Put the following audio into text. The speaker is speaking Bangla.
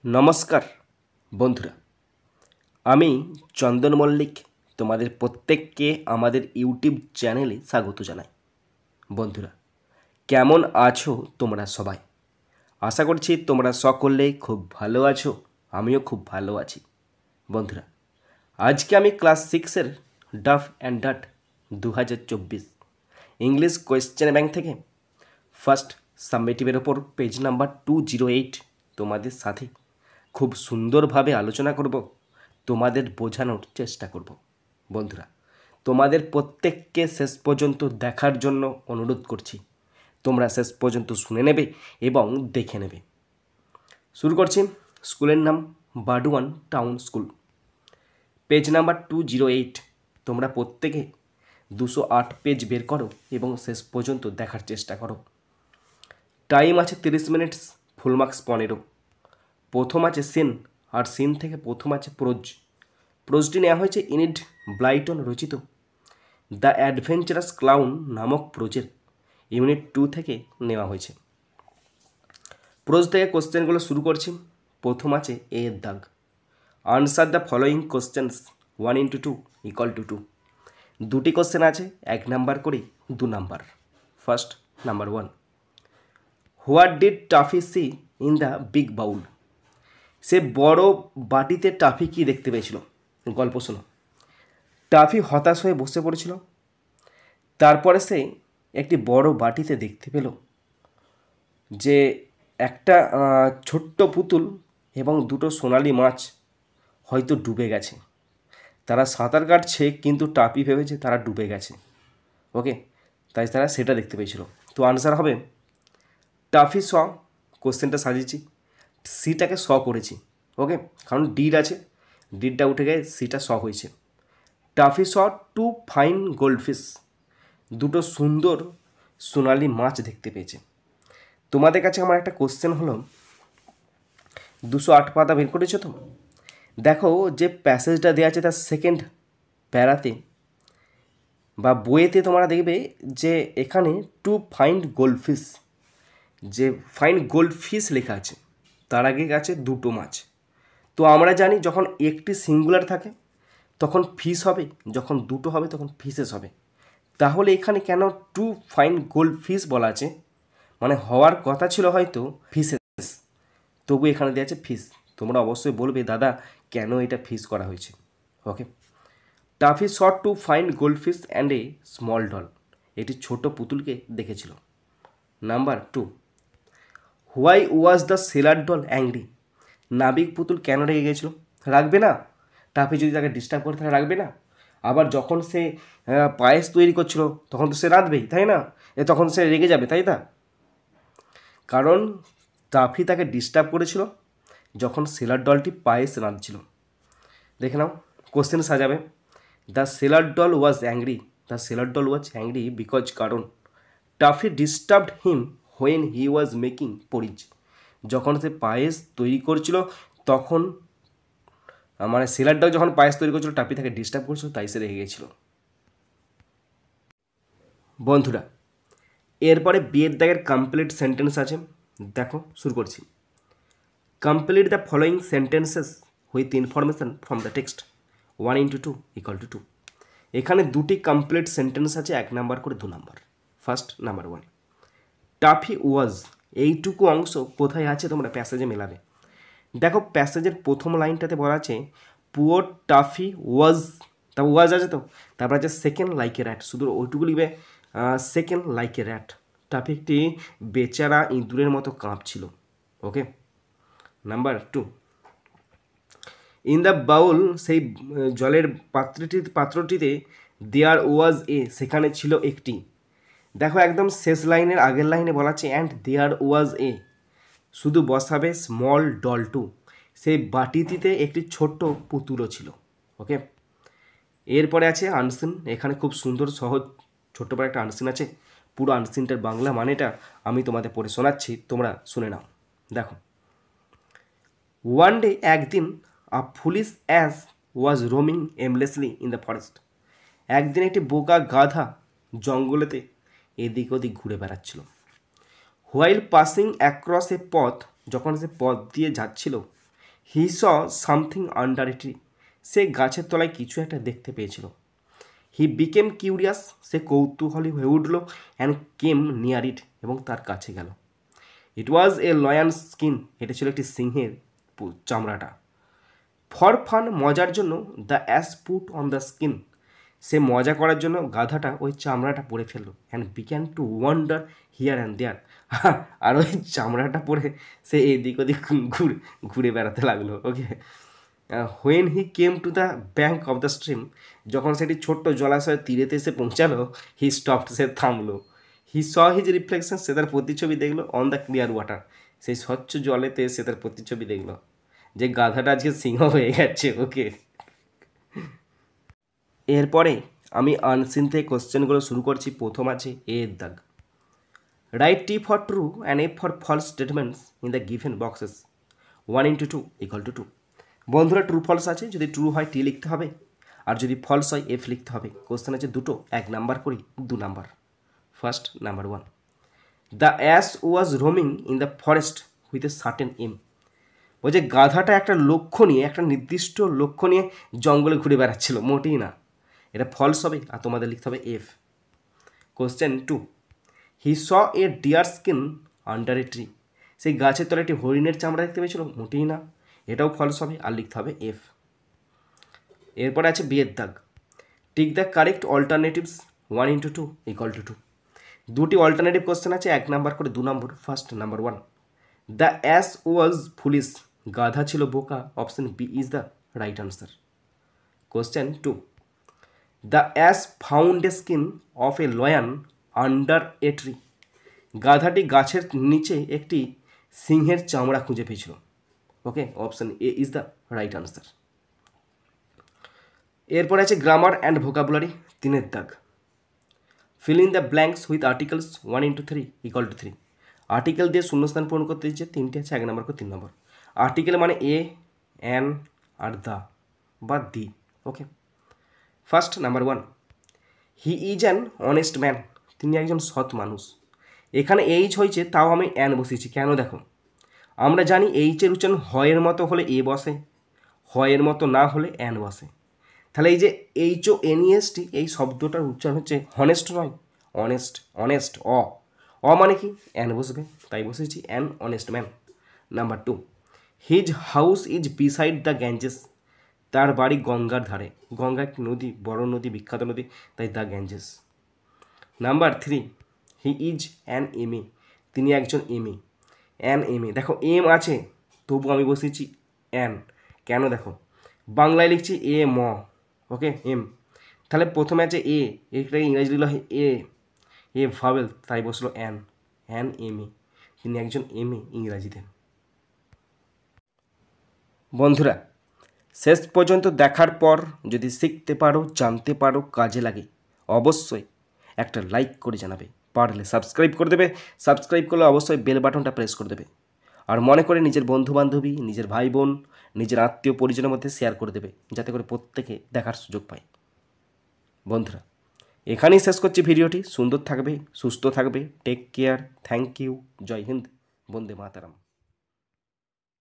নমস্কার বন্ধুরা, আমি চন্দন মল্লিক তোমাদের প্রত্যেককে আমাদের ইউটিউব চ্যানেলে স্বাগত জানাই। বন্ধুরা, কেমন আছো তোমরা সবাই? আশা করছি তোমরা সকলেই খুব ভালো আছো, আমিও খুব ভালো আছি। বন্ধুরা, আজকে আমি ক্লাস 6-এর ডাফ অ্যান্ড ডাট 2024 ইংলিশ কোয়েশ্চেন ব্যাংক থেকে ফার্স্ট সাবমিটিভের ওপর পেজ নাম্বার 208 তোমাদের সাথে খুব সুন্দরভাবে আলোচনা করব, তোমাদের বোঝানোর চেষ্টা করব। বন্ধুরা, তোমাদের প্রত্যেককে শেষ পর্যন্ত দেখার জন্য অনুরোধ করছি। তোমরা শেষ পর্যন্ত শুনে নেবে এবং দেখে নেবে। শুরু করছি। স্কুলের নাম Burdwan town school, page number 208। তোমরা প্রত্যেকে 208 পেজ বের করো এবং শেষ পর্যন্ত দেখার চেষ্টা করো। টাইম আছে 30 মিনিটস, ফুল মার্কস 15। প্রথম আছে সিন, আর সিন থেকে প্রথম আছে প্রোজ। প্রোজটি নেওয়া হয়েছে ইনিড ব্লাইটন রচিত দ্য অ্যাডভেঞ্চারাস ক্লাউন নামক প্রোজের ইউনিট 2 থেকে নেওয়া হয়েছে। প্রোজ থেকে কোশ্চেনগুলো শুরু করছি। প্রথম আছে এ এর দাগ। Answer the following questions 1 × 2 = 2। দুটি কোশ্চেন আছে, 1 নাম্বার করে 2 number. First number 1, what did Taffy see in the big bowl? সে বড় বাটিতে টাফি কি দেখতে পেয়েছিল? গল্প শোনো। টাফি হতাশ হয়ে বসে পড়েছিল। তারপরে সে একটি বড় বাটিতে দেখতে পেল যে একটা ছোট্ট পুতুল এবং দুটো সোনালি মাছ হয়তো ডুবে গেছে। তারা সাঁতার কাটছে, কিন্তু টাফি ভেবেছে তারা ডুবে গেছে। ওকে, তাই তারা সেটা দেখতে পেয়েছিল। তো আনসার হবে টাফি স। কোশ্চেনটা সাজিয়েছি, সিটাকে স করেছি। ওকে, কারণ ডিড আছে, ডিডটা উঠে গিয়ে সিটা স হয়েছে। টাফি স 2 ফাইন গোল্ডফিশ, দুটো সুন্দর সোনালি মাছ দেখতে পেয়েছে। তোমাদের কাছে আমার একটা কোশ্চেন হলো, 208 পাতা বের করেছো তো? দেখো যে প্যাসেজটা দেওয়া আছে তার সেকেন্ড প্যারাতে বা বইয়েতে তোমরা দেখবে যে এখানে 2 ফাইন গোল্ডফিশ, যে ফাইন গোল্ডফিশ লেখা আছে, তার আগে আছে দুটো মাছ। তো আমরা জানি যখন একটি সিঙ্গুলার থাকে তখন ফিশ হবে, যখন দুটো হবে তখন ফিশেস হবে। তাহলে এখানে কেন 2 ফাইন গোল্ড ফিশ বলা আছে? মানে হওয়ার কথা ছিল হয়তো ফিশেস, তবু এখানে দেওয়া আছে ফিশ। তোমরা অবশ্যই বলবে দাদা কেন এটা ফিশ করা হয়েছে। Okay, Taffy shot 2 fine gold fish and a small doll, এটি ছোট পুতুলকে দেখেছিল। Number 2, why was the sailor doll angry? নাবিক পুতুল কেন রেগে গেছিলো? রাখবে না? টাফি যদি তাকে ডিস্টার্ব করে তাহলে রাখবে না? আবার যখন সে পায়েস তৈরি করছিল তখন তো সে রাঁধবেই, তাই না? তখন সে রেগে যাবে, তাই না? কারণ টাফি তাকে ডিস্টার্ব করেছিল যখন সেলার ডলটি পায়েস রাঁধছিল। দেখে নাও, কোশ্চেন সাজাবে। The sailor doll was angry, the sailor doll was angry because, কারণ Taffy disturbed him when he was making porridge, যখন সে পায়েস তৈরি করছিল তখন মানে সেলার ডল যখন পায়েস তৈরি করছিল টাফি তাকে ডিস্টার্ব করছিল, তাই সে রেগে গেছিল। বন্ধুরা, এরপরে বিয়ের দাগের কমপ্লিট সেন্টেন্স আছে, দেখো শুরু করছি। Complete the following sentences with information from the text 1 × 2 = 2। এখানে দুটি কমপ্লিট সেন্টেন্স আছে, 1 নাম্বার করে 2 নাম্বার। ফার্স্ট নাম্বার 1, টাফি ওয়াজ, এইটুকু অংশ কোথায় আছে তোমরা প্যাসেজে মেলাবে। দেখো প্যাসেজের প্রথম লাইনটাতে বলা আছে পুয়ার টাফি ওয়াজ, তা ওয়াজ আছে তো, তারপর আছে সেকেন্ড লাইক এ র্যাট, শুধু ওইটুকু লিখবে second like a rat. Toffee একটি বেচারা ইঁদুরের মতো কাঁপছিল। ওকে, নাম্বার 2, ইন দ্য বাউল, সেই জলের পাত্রটিতে দেয়ার ওয়াজ এ, সেখানে ছিল একটি। দেখো একদম শেষ লাইনের আগের লাইনে বলা আছে অ্যান্ড দেয়ার ওয়াজ এ, শুধু বসাবে স্মল ডল টু, সেই বাটিটিতে একটি ছোট্ট পুতুলও ছিল। ওকে, এরপরে আছে আনসিন। এখানে খুব সুন্দর সহজ ছোট্ট করে একটা আনসিন আছে। পুরো আনসিনটার বাংলা মানেটা আমি তোমাদের পড়ে শোনাচ্ছি, তোমরা শুনে নাও। দেখো, ওয়ান ডে, একদিন, a foolish ass was roaming aimlessly in the forest, একদিন একটি বোকা গাধা জঙ্গলেতে এদিক ওদিক ঘুরে বেড়াচ্ছিল। While passing across a path, যখন সে পথ দিয়ে যাচ্ছিল, he saw something under a tree, সে গাছের তলায় কিছু একটা দেখতে পেয়েছিল। হি বিকেম কিউরিয়াস, সে কৌতূহলী হয়ে উঠল, অ্যান্ড কেম নিয়ার ইট, এবং তার কাছে গেল। ইট ওয়াজ এ লয়ান স্কিন, এটা ছিল একটি সিংহের চামড়াটা। ফর ফান, মজার জন্য, the ass put on the skin, সে মজা করার জন্য গাধাটা ওই চামড়াটা পরে ফেললো, and began to wander here and there, আর ওই চামড়াটা পরে সে এদিক ওদিক ঘুরে বেড়াতে লাগলো। Okay, when he came to the bank of the stream, যখন সেটি ছোট্ট জলাশয়ের তীরেতে এসে পৌঁছালো, হি স্টপড, সে থামলো। হি স হিজ রিফ্লেকশন, সে তার প্রতিচ্ছবি দেখলো, অন দ্য ক্লিয়ার ওয়াটার, সেই স্বচ্ছ জলেতে সে তার প্রতিচ্ছবি দেখলো, যে গাধাটা আজকে সিংহ হয়ে গেছে। ওকে, এরপরে আমি আনসিন থেকে কোশ্চেনগুলো শুরু করছি। প্রথম আছে এ এর দাগ। Write T for true and F for false statements in the given boxes. 1 × 2 = 2। বন্ধুরা, ট্রু ফলস আছে, যদি ট্রু হয় টি লিখতে হবে, আর যদি ফলস হয় এফ লিখতে হবে। কোশ্চেন আছে দুটো, 1 নাম্বার করি 2 number. First, number 1, the ass was roaming in the forest with a certain aim. ওই যে গাধাটা একটা লক্ষ্য নিয়ে, একটা নির্দিষ্ট লক্ষ্য নিয়ে জঙ্গলে ঘুরে বেড়াচ্ছিল, মোটেই না, এটা ফলস হবে, আর তোমাদের লিখতে হবে F. Question 2, he saw a deer skin under a tree, সেই গাছের তলায় একটি হরিণের চামড়া দেখতে পেয়েছিল, মোটেই না, এটাও ফলস হবে, আর লিখতে হবে এফ। এরপরে আছে বি এর দাগ। Tick the correct alternatives. 1 × 2 = 2। দুটি অল্টারনেটিভ কোশ্চেন আছে, 1 নাম্বার করে 2 number. First, number 1, the ass was foolish, গাধা ছিল বোকা, option B is the right answer. Question 2, the ass found a skin of a lion under a tree, গাধাটি গাছের নিচে একটি সিংহের চামড়া খুঁজে পেয়েছিল। Okay, option A is the right answer. এরপর আছে গ্রামার অ্যান্ড ভোকাবুলারি, 3 এর দাগ। Fill in the blanks with articles. 1 × 3 = 3। Article দিয়ে শূন্যস্থান পূরণ করতে দিচ্ছে, 3টে আছে, 1 নাম্বার করে 3 নম্বর। আর্টিকেল মানে এ, অ্যান, আর দ্য বা the. Okay, first, number 1, he is an honest man, তিনি একজন সৎ মানুষ। এখানে এইচ হয়েছে, তাও আমি অ্যান বসিয়েছি, কেন দেখো, আমরা জানি এইচের উচ্চারণ হয়ের মতো হলে এ বসে, হয়ের মতো না হলে অ্যান বসে। তাহলে এই যে HONEST, এই শব্দটার উচ্চারণ হচ্ছে হনেস্ট নয়, অনেস্ট। অনেস্ট, অ মানে কি, অ্যান বসবে, তাই বসেছি an honest man. Number 2, his house is beside the Ganges, তার বাড়ি গঙ্গার ধারে, গঙ্গা একটি নদী, বড় নদী, বিখ্যাত নদী, তাই the Ganges. Number 3, he is an MA, তিনি একজন এমএ। অ্যান এমএ, দেখো এম আছে, তবু আমি বসেছি অ্যান, কেন দেখো, বাংলায় লিখছি এ ম, ওকে, এম, তাহলে প্রথমে আছে এ, এটাকে ইংরাজি দিল এ ভাবেল, তাই বসলো অ্যান, অ্যান এমএ, তিনি একজন এমএ ইংরাজিতে। বন্ধুরা, শেষ পর্যন্ত দেখার পর যদি শিখতে পারো, জানতে পারো, কাজে লাগে, অবশ্যই একটা লাইক করে জানাবে, পারলে সাবস্ক্রাইব করে দেবে, সাবস্ক্রাইব করলে অবশ্যই বেল বাটনটা প্রেস করে দেবে, আর মনে করে নিজের বন্ধুবান্ধবী, নিজের ভাই বোন, নিজের আত্মীয় পরিজনের মধ্যে শেয়ার করে দেবে, যাতে করে প্রত্যেকে দেখার সুযোগ পায়। বন্ধুরা, এখানেই শেষ করছি ভিডিওটি। সুন্দর থাকবে, সুস্থ থাকবে, টেক কেয়ার, থ্যাংক ইউ, জয় হিন্দ, বন্দে মাতারাম।